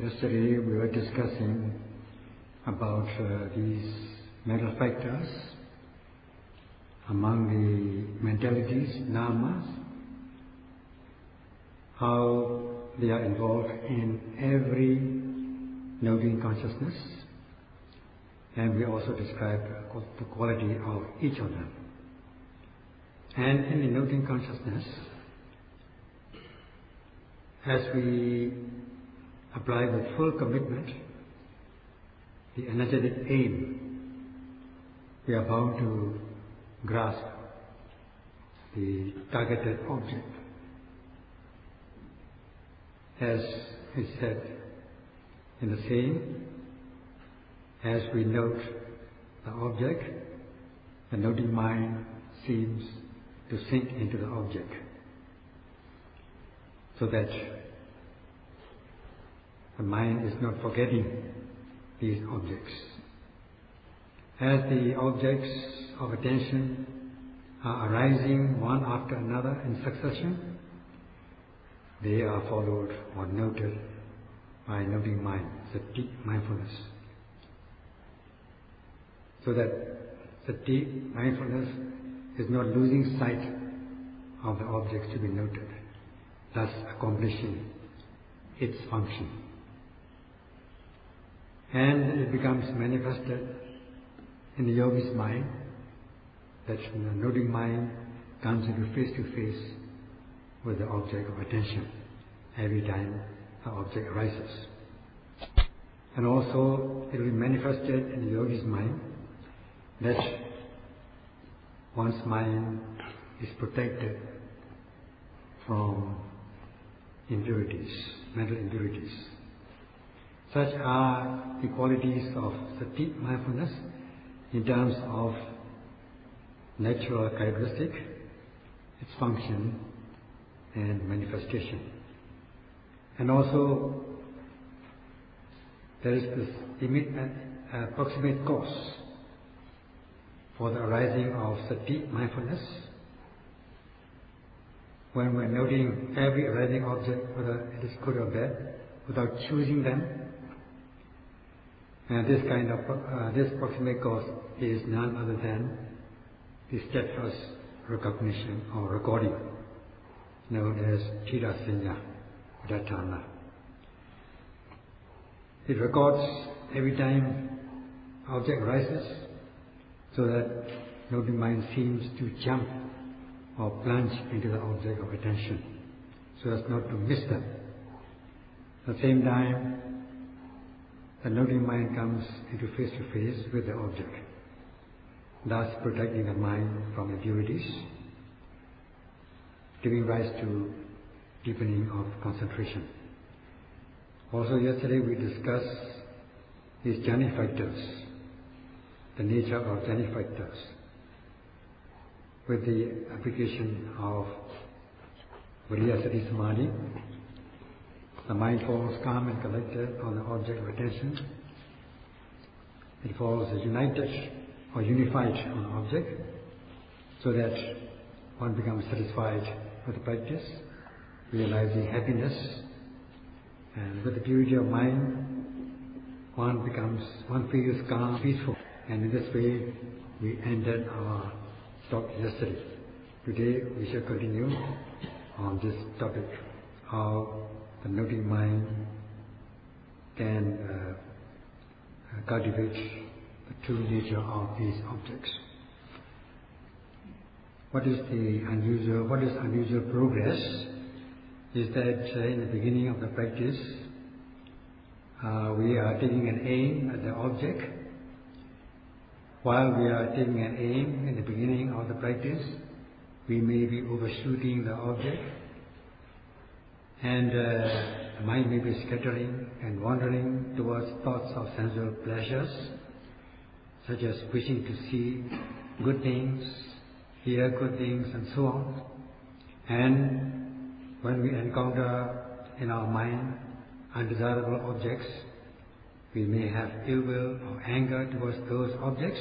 Yesterday we were discussing about these mental factors among the mentalities, dhammas, how they are involved in every noting consciousness, and we also described the quality of each of them. And in the noting consciousness, as we apply with full commitment the energetic aim, we are bound to grasp the targeted object. As is said in the saying, as we note the object, the noting mind seems to sink into the object, so that the mind is not forgetting these objects. As the objects of attention are arising one after another in succession, they are followed or noted by noting mind, sati, mindfulness. So that sati, mindfulness, is not losing sight of the objects to be noted, thus accomplishing its function. And it becomes manifested in the yogi's mind, that the noting mind comes into face-to-face with the object of attention every time the object arises. And also it will be manifested in the yogi's mind that one's mind is protected from impurities, mental impurities. Such are the qualities of sati, mindfulness, in terms of natural characteristic, its function and manifestation. And also there is this approximate cause for the arising of sati, mindfulness. When we're noting every arising object, whether it is good or bad, without choosing them, and this kind of this proximate cause is none other than the steadfast recognition or recording, known as Tirasanya Datana. It records every time object arises, so that noting mind seems to jump or plunge into the object of attention, so as not to miss them. At the same time, the noting mind comes into face-to-face with the object, thus protecting the mind from impurities, giving rise to deepening of concentration. Also yesterday we discussed these jhana factors, the nature of jhana factors, with the application of Viriya Sati Samadhi. The mind falls calm and collected on the object of attention. It falls united or unified on the object, so that one becomes satisfied with the practice, realizing happiness, and with the purity of mind, one feels calm, peaceful. And in this way, we ended our talk yesterday. Today, we shall continue on this topic, how the noting mind can cultivate the true nature of these objects. What is unusual progress is that in the beginning of the practice, we are taking an aim at the object. While we are taking an aim in the beginning of the practice, we may be overshooting the object, and the mind may be scattering and wandering towards thoughts of sensual pleasures, such as wishing to see good things, hear good things, and so on. And when we encounter in our mind undesirable objects, we may have ill will or anger towards those objects,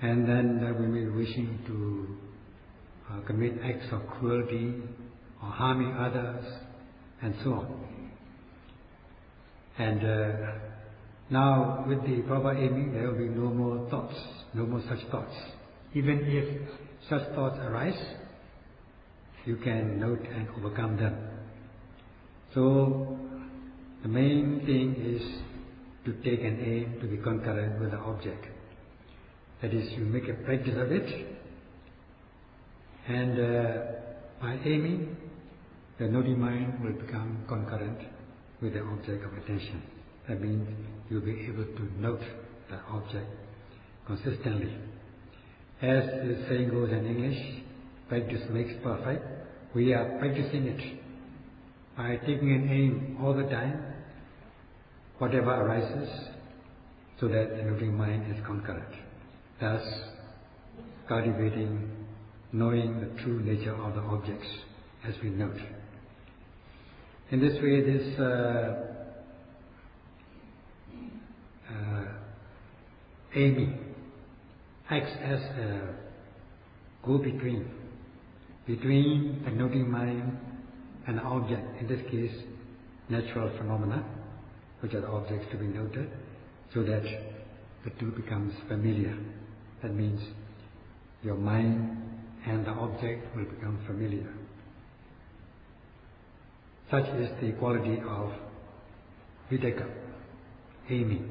and then we may be wishing to commit acts of cruelty or harming others, and so on. And now with the proper aiming, there will be no more thoughts, no more such thoughts. Even if such thoughts arise, you can note and overcome them. So the main thing is to take an aim to be concurrent with the object. That is, you make a practice of it, and by aiming, the noting mind will become concurrent with the object of attention. That means you'll be able to note the object consistently. As the saying goes in English, practice makes perfect. We are practicing it by taking an aim all the time, whatever arises, so that the noting mind is concurrent. Thus, cultivating, knowing the true nature of the objects as we note. In this way, this aiming acts as a go-between between the noting mind and the object, in this case, natural phenomena, which are the objects to be noted, so that the two becomes familiar. That means your mind and the object will become familiar. Such is the quality of vidaka, aiming.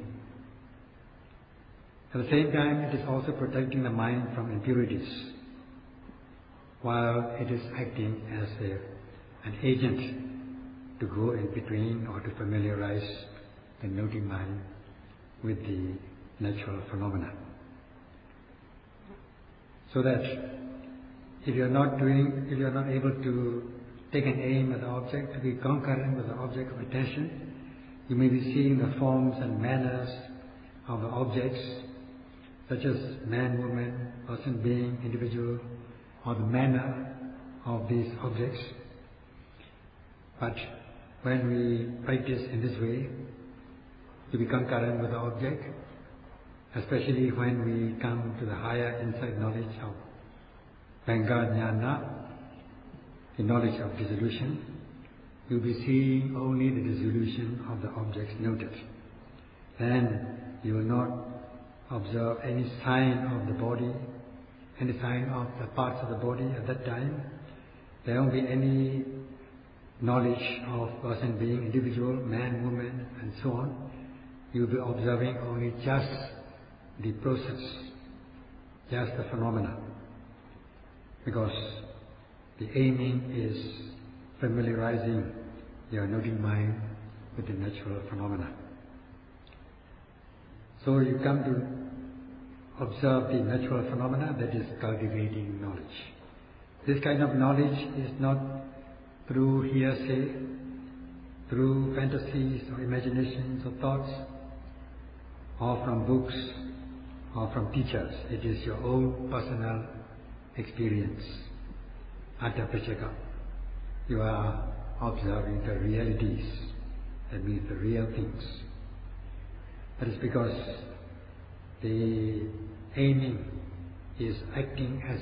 At the same time, it is also protecting the mind from impurities, while it is acting as an agent to go in between or to familiarize the noting mind with the natural phenomena. So that if you are not able to take an aim at the object, to be concurrent with the object of attention, you may be seeing the forms and manners of the objects, such as man, woman, person, being, individual, or the manner of these objects. But when we practice in this way, to be concurrent with the object, especially when we come to the higher insight knowledge of Vanga Jnana, the knowledge of dissolution, you'll be seeing only the dissolution of the objects noted. Then you will not observe any sign of the body, any sign of the parts of the body at that time. There won't be any knowledge of person, being, individual, man, woman, and so on. You'll be observing only just the process, just the phenomena. Because the aiming is familiarizing your noting mind with the natural phenomena. So you come to observe the natural phenomena, that is cultivating knowledge. This kind of knowledge is not through hearsay, through fantasies or imaginations or thoughts, or from books or from teachers. It is your own personal experience. Atapachaka. You are observing the realities, that means the real things. That is because the aiming is acting as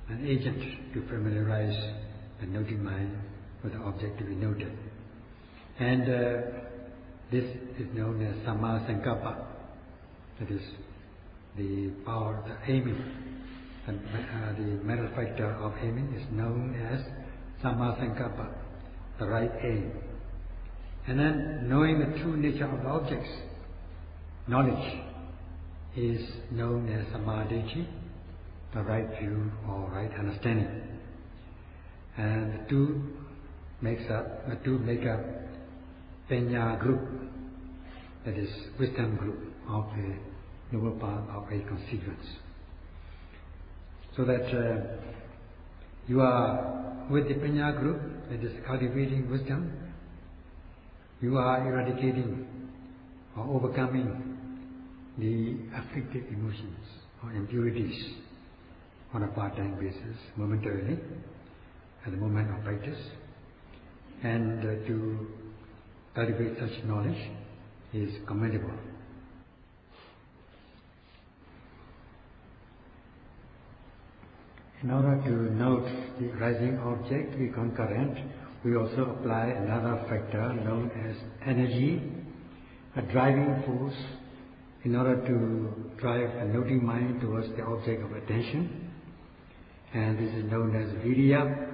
an agent to familiarize the noting mind with the object to be noted. And this is known as Samma Sankappa. That is the power, the aiming. And the mental factor of aiming is known as Samma Sankappa, the right aim. And then knowing the true nature of the objects, knowledge is known as Samadhi, the right view or right understanding. And the two make up Panya group, that is wisdom group of the noble path of a consequence. So that you are with the Panya group, that is cultivating wisdom, you are eradicating or overcoming the afflicted emotions or impurities on a part-time basis, momentarily, at the moment of practice. And to cultivate such knowledge is commendable. In order to note the rising object, to be concurrent, we also apply another factor known as energy a driving force in order to drive a noting mind towards the object of attention. And this is known as virya.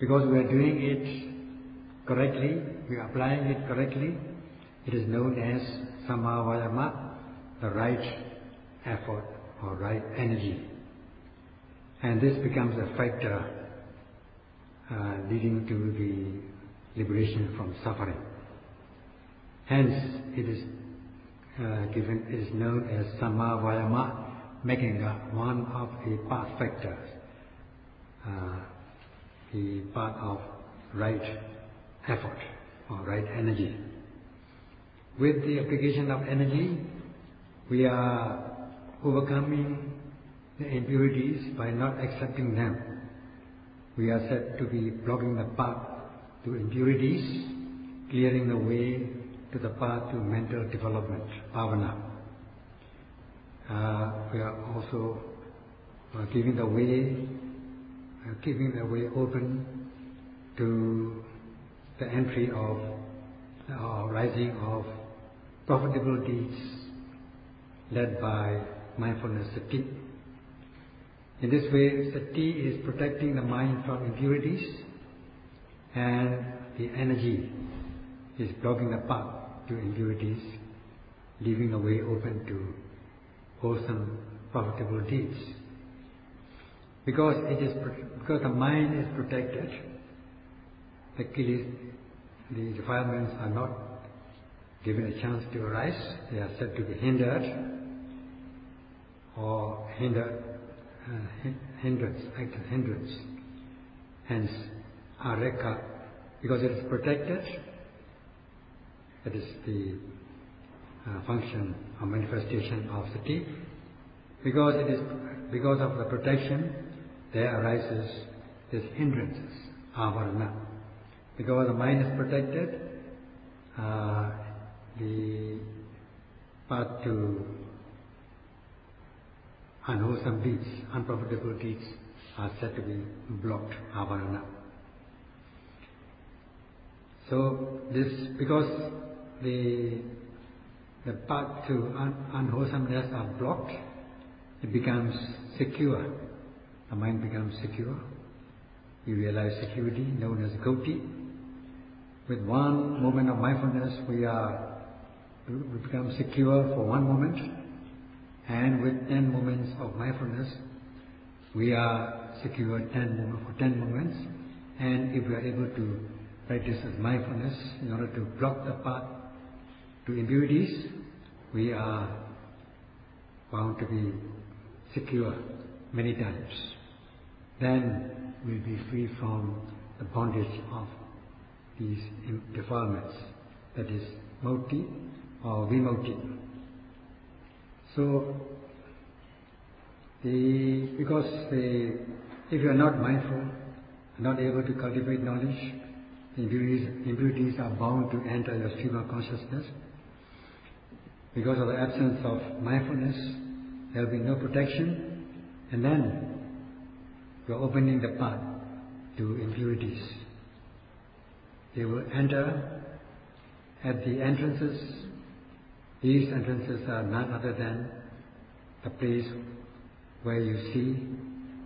Because we are doing it correctly, we are applying it correctly, it is known as samma vayama, the right effort or right energy. And this becomes a factor leading to the liberation from suffering. Hence, it is known as samma vayama, making one of the path factors, the path of right effort or right energy. With the application of energy, we are overcoming the impurities by not accepting them. We are said to be blocking the path to impurities, clearing the way to the path to mental development, bhavana. We are also keeping the way open to the entry of rising of profitable deeds led by mindfulness sati. In this way, sati is protecting the mind from impurities, and the energy is blocking the path to impurities, leaving the way open to wholesome, profitable deeds. Because the mind is protected, the defilements are not given a chance to arise. They are said to be hindered, or hindrance. Hence, areka, because it is protected, that is the function or manifestation of sati. Because of the protection, there arises this hindrances, avarana. Because the mind is protected, the path to unwholesome deeds, unprofitable deeds are said to be blocked, avarana. So because the path to unwholesomeness are blocked, it becomes secure. The mind becomes secure. We realize security, known as goti. With one moment of mindfulness, we become secure for one moment, and with 10 moments of mindfulness, we are secure for 10 moments. And if we are able to practice as mindfulness in order to block the path to impurities, we are bound to be secure many times. Then we'll be free from the bondage of these defilements, that is moti or vimoti. So, if you are not mindful, not able to cultivate knowledge, impurities are bound to enter your stream of consciousness. Because of the absence of mindfulness, there will be no protection, and then you are opening the path to impurities. They will enter at the entrances. These entrances are none other than the place where you see,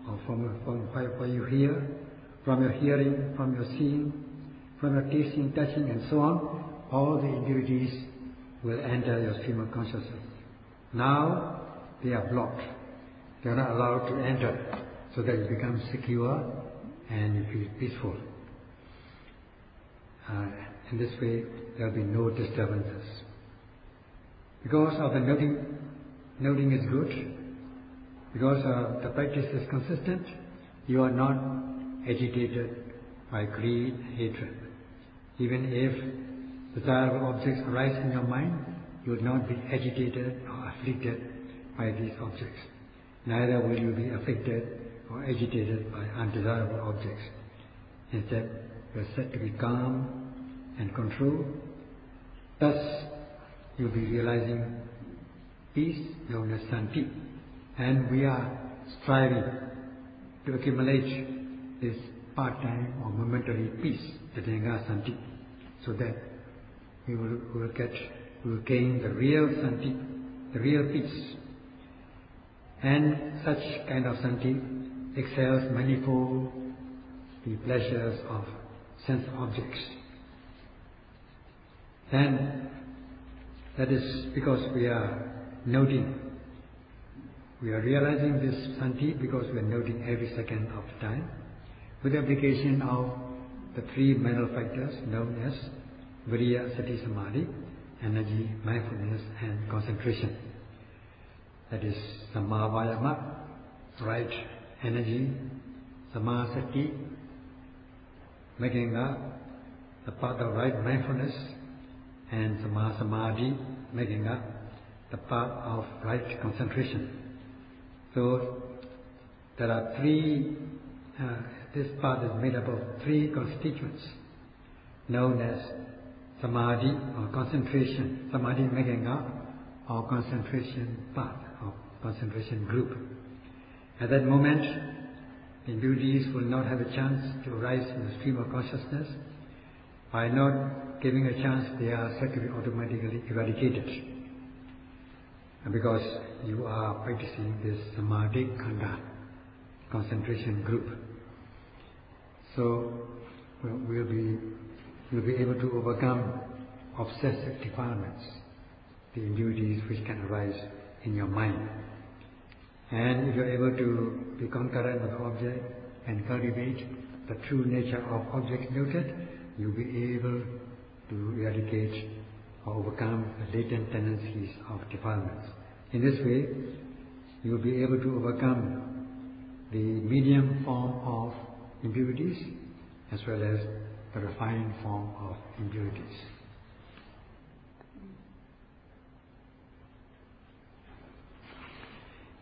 or from where you hear, from your hearing, from your seeing, from your tasting, touching, and so on. All the impurities will enter your stream of consciousness. Now they are blocked. They are not allowed to enter, so that you become secure and you feel peaceful. In this way, there will be no disturbances. Because of the noting is good, because the practice is consistent, you are not agitated by greed, hatred. Even if desirable objects arise in your mind, you will not be agitated or afflicted by these objects. Neither will you be afflicted or agitated by undesirable objects. Instead, you are said to be calm and controlled. Thus, you will be realizing peace, known as santi. And we are striving to accumulate this part-time or momentary peace, tatanga santi, so that we will gain the real santi, the real peace. And such kind of santi excels manifold the pleasures of sense objects. And that is because we are noting, we are realizing this santi because we are noting every second of the time with the application of the three mental factors known as viriya, sati, samadhi, energy, mindfulness and concentration. That is samma vayama, right energy, samma sati, making up the path of right mindfulness, and samma samadhi, making up the path of right concentration. So there are three, this path is made up of three constituents known as samadhi or concentration, samadhi making up our concentration path, or concentration group. At that moment, the impurities will not have a chance to rise in the stream of consciousness. By not giving a chance, they are said to be automatically eradicated. And because you are practicing this samadhi khanda, concentration group. So we'll be able to overcome obsessive defilements, the impurities which can arise in your mind. And if you're able to be concurrent with the object and cultivate the true nature of objects noted, you'll be able to eradicate or overcome the latent tendencies of defilements. In this way, you'll be able to overcome the medium form of impurities as well as the refined form of impurities.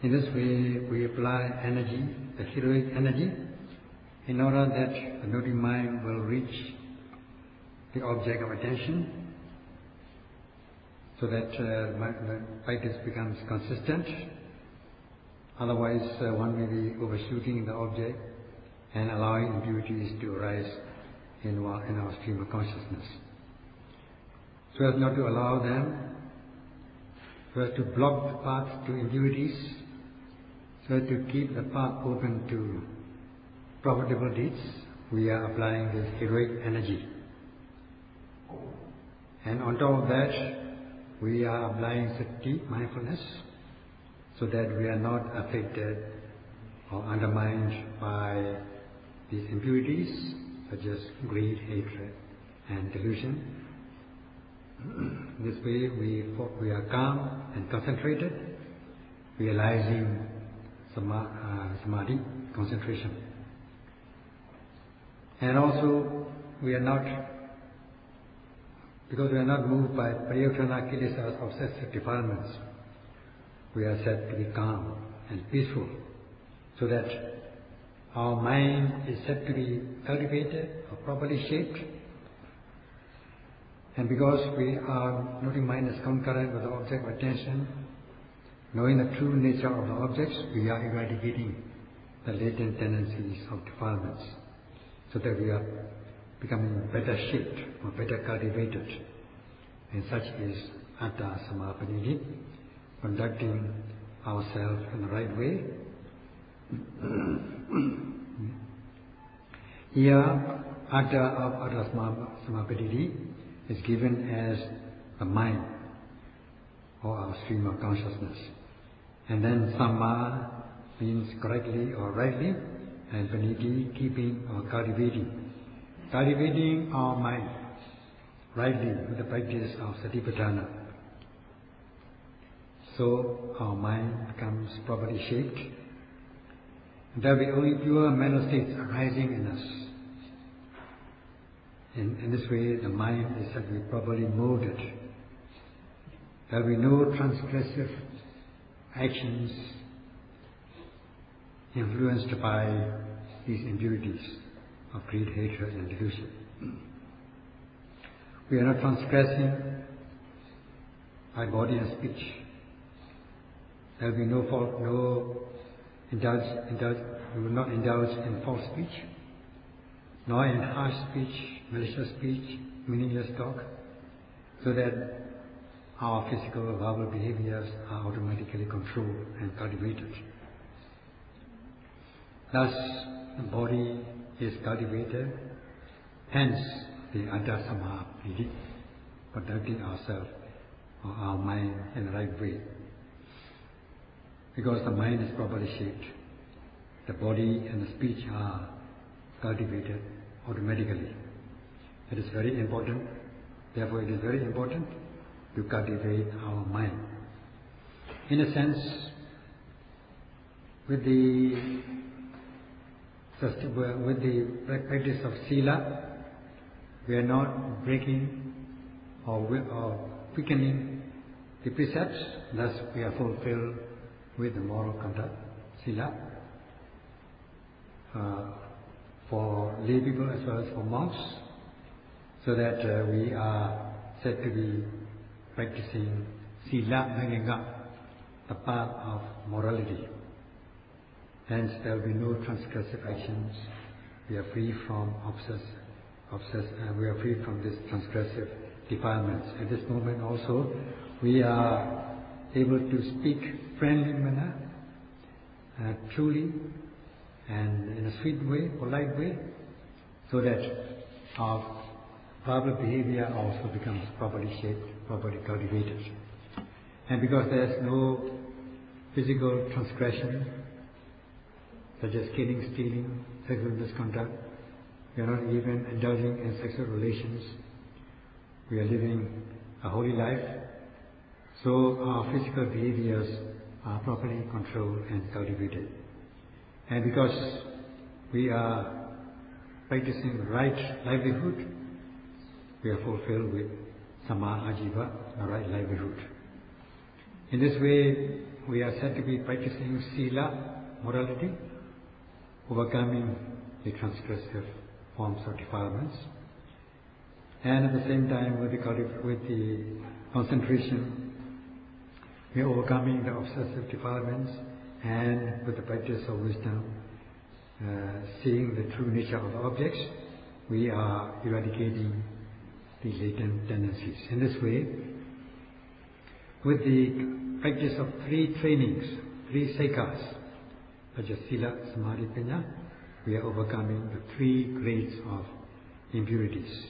In this way, we apply energy, the heroic energy, in order that the noting mind will reach the object of attention, so that the practice becomes consistent. Otherwise, one may be overshooting the object and allowing impurities to arise in our stream of consciousness. So as not to allow them, so as to block the path to impurities, so as to keep the path open to profitable deeds, we are applying this heroic energy. And on top of that, we are applying sati, mindfulness, so that we are not affected or undermined by these impurities, such as greed, hatred, and delusion. This way we are calm and concentrated, realizing samadhi, concentration. And also we are not, because we are not moved by pariyutthana kilesas, obsessive defilements, we are said to be calm and peaceful, so that our mind is said to be cultivated or properly shaped. And because our noting mind is concurrent with the object of attention, knowing the true nature of the objects, we are eradicating the latent tendencies of defilements, so that we are becoming better shaped or better cultivated. And such is atta samapannini, conducting ourselves in the right way. Here, atta of atta samapannini is given as the mind, or our stream of consciousness. And then samma means correctly or rightly, and panniti, keeping or cultivating. Cultivating our mind rightly with the practice of satipatthana. So our mind becomes properly shaped. There will be only pure mental states arising in us. In this way, the mind is said to be properly molded. There will be no transgressive actions influenced by these impurities of greed, hatred, and delusion. We are not transgressing by body and speech. There will be no fault, we will not indulge in false speech, nor in harsh speech, malicious speech, meaningless talk, so that our physical or verbal behaviors are automatically controlled and cultivated. Thus, the body is cultivated, hence the Adasamaha, conducting ourselves or our mind in the right way. Because the mind is properly shaped, the body and the speech are cultivated automatically. It is very important, therefore it is very important to cultivate our mind. In a sense, with the practice of sila, we are not breaking or quickening the precepts, thus we are fulfilled with the moral conduct, sila, for lay people as well as for monks, so that we are said to be practicing sila naganga, the path of morality. Hence there will be no transgressive actions. We are free from we are free from this transgressive defilements. At this moment also, we are able to speak friendly manner, truly, and in a sweet way, polite way, so that our verbal behavior also becomes properly shaped, properly cultivated. And because there is no physical transgression, such as killing, stealing, sexual misconduct, we are not even indulging in sexual relations. We are living a holy life, so our physical behaviors are properly controlled and cultivated. And because we are practicing the right livelihood, we are fulfilled with Sama Ajiva, the right livelihood. In this way, we are said to be practicing sila, morality, overcoming the transgressive forms of defilements, and at the same time with the concentration, we are overcoming the obsessive defilements, and with the practice of wisdom, seeing the true nature of the objects, we are eradicating the latent tendencies. In this way, with the practice of three trainings, three sekas, such as sila, samadhi, panya, we are overcoming the three grades of impurities.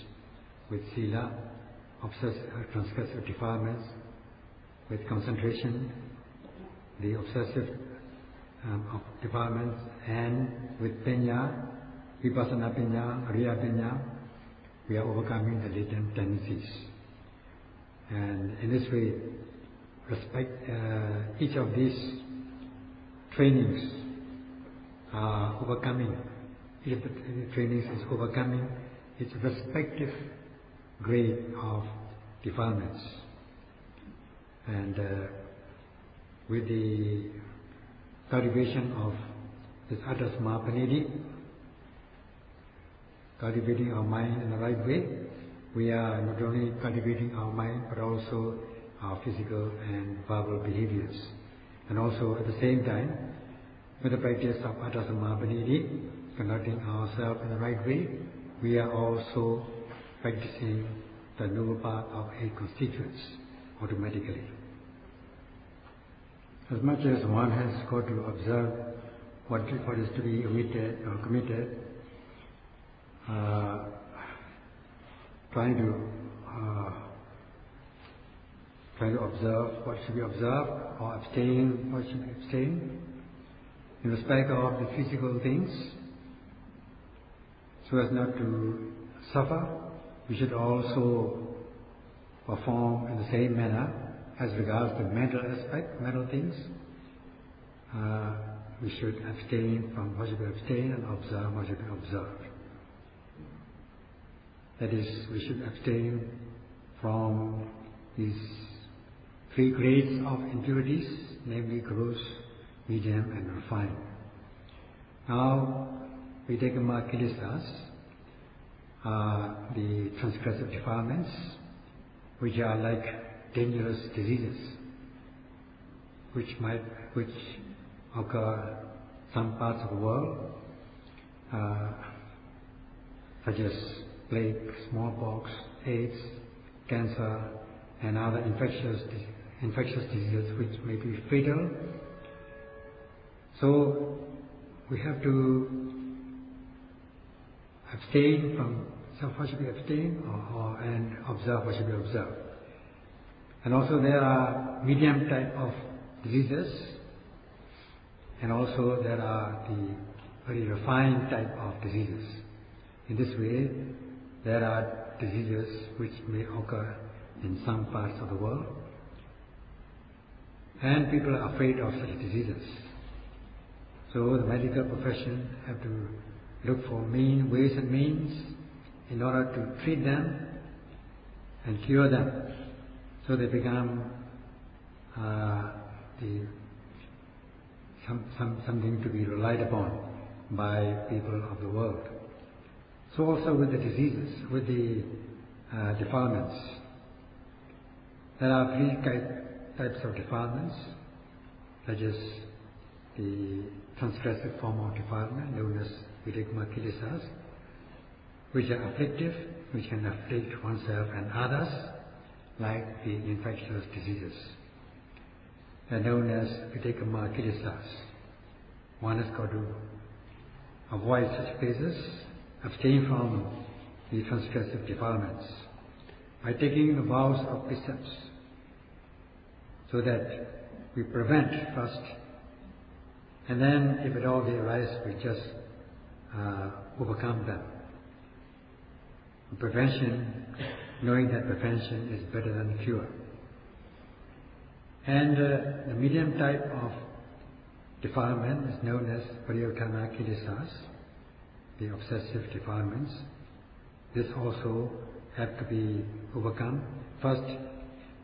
With sila, transgressive defilements; with concentration, the obsessive of defilements; and with panya, Vipassana panya, Ariya panya, we are overcoming the latent tendencies. And in this way, each of these trainings are overcoming, each of the trainings is overcoming its respective grade of defilements. And with the cultivation of this Adasamaha, cultivating our mind in the right way, we are not only cultivating our mind but also our physical and verbal behaviors. And also at the same time, with the practice of Adasamaha, conducting ourselves in the right way, we are also practicing the noble path of eight constituents automatically. As much as one has got to observe what is to be omitted or committed, trying to observe what should be observed, or abstain what should be abstained, in respect of the physical things, so as not to suffer, we should also perform in the same manner as regards the mental aspect, mental things. We should abstain from what should be abstained and observe what should be observed. That is, we should abstain from these three grades of impurities, namely gross, medium and refined. Now, Vidagama Kilisas are the transgressive defilements, which are like dangerous diseases, which occur some parts of the world, such as plague, smallpox, AIDS, cancer, and other infectious diseases which may be fatal. So we have to abstain from what should be abstained and observe what should be observed. And also there are medium type of diseases, and also there are the very refined type of diseases. In this way, there are diseases which may occur in some parts of the world, and people are afraid of such diseases. So the medical profession have to look for ways and means in order to treat them and cure them, so they become something to be relied upon by people of the world. So also with the diseases, with the defilements, there are three types of defilements. That is the transgressive form of defilement known as kilesas, which are afflictive, which can afflict oneself and others, like the infectious diseases. They are known as kilesas. One has got to avoid such places, abstain from the transgressive defilements by taking the vows of precepts, so that we prevent first, and then if at all they arise, we just overcome them. Prevention, knowing that prevention is better than cure. And the medium type of defilement is known as kilesas, the obsessive defilements. This also have to be overcome first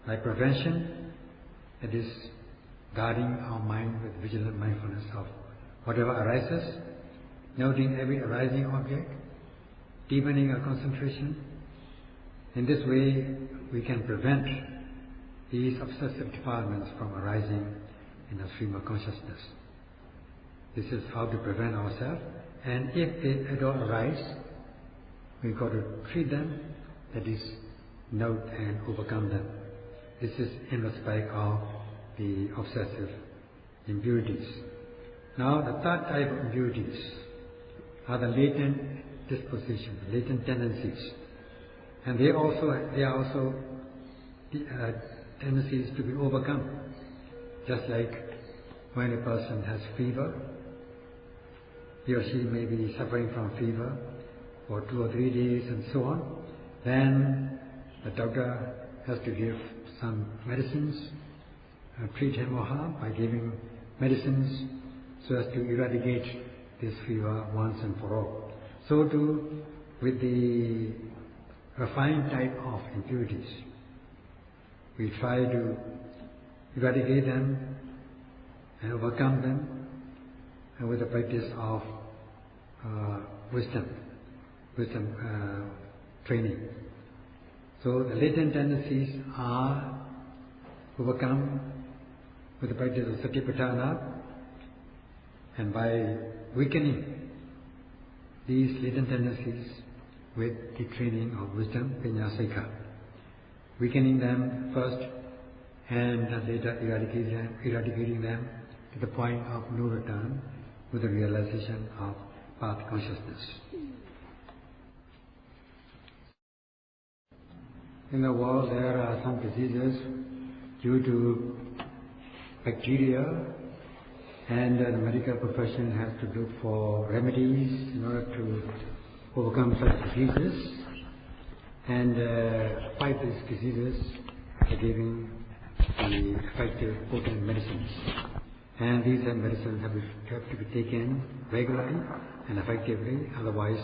by prevention, that is guarding our mind with vigilant mindfulness of whatever arises, noting every arising object, deepening our concentration. In this way, we can prevent these obsessive defilements from arising in our stream of consciousness. This is how to prevent ourselves. And if they at all arise, we've got to treat them, that is, note and overcome them. This is in respect of the obsessive impurities. Now, the third type of impurities are the latent dispositions, latent tendencies, and they are also tendencies to be overcome. Just like when a person has fever, he or she may be suffering from fever for 2 or 3 days and so on. Then the doctor has to give some medicines, treat him or her by giving medicines so as to eradicate this fever once and for all. So too with the refined type of impurities. We try to eradicate them and overcome them, and with the practice of wisdom training. So the latent tendencies are overcome with the practice of Satipatthana, and by weakening these latent tendencies with the training of wisdom, Piññā-Saikha. Weakening them first and later eradicating them to the point of no return with the realization of path consciousness. In the world there are some diseases due to bacteria, and the medical profession has to look for remedies in order to overcome such diseases and fight these diseases by giving the effective, potent medicines. And these medicines have to be taken regularly and effectively, otherwise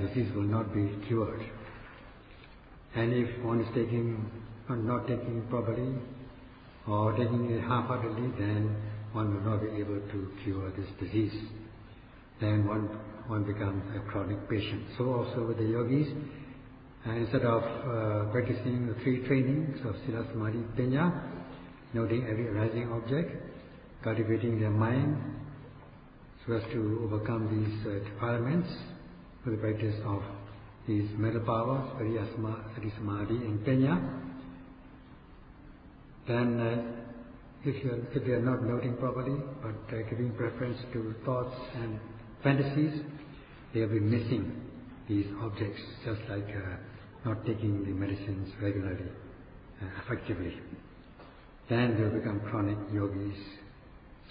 disease will not be cured. And if one is not taking it properly or taking it half-heartedly, then one will not be able to cure this disease. Then one becomes a chronic patient. So also with the yogis, instead of practicing the 3 trainings of Sila, Samadhi, Paññā, noting every arising object, cultivating their mind so as to overcome these defilements with the practice of these mental powers, Sati, Samadhi and Panya, then if they are not noting properly, but giving preference to thoughts and fantasies, they will be missing these objects, just like not taking the medicines regularly, effectively. Then they will become chronic yogis.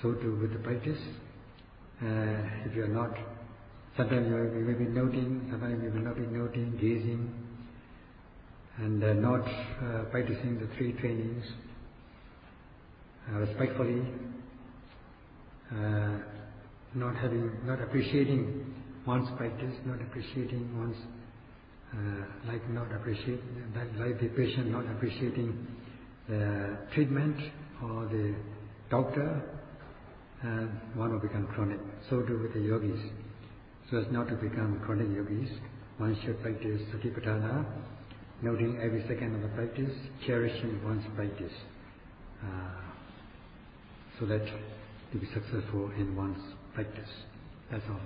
So too with the practice. If you are not, sometimes you may be noting, sometimes you will not be noting, gazing, and not practicing the three trainings respectfully, not appreciating one's practice, not appreciating one's like the patient not appreciating the treatment or the doctor, one will become chronic. So do with the yogis. So as not to become chronic yogis, one should practice Satipatthana, noting every second of the practice, cherishing one's practice, so that to be successful in one's practice. That's all.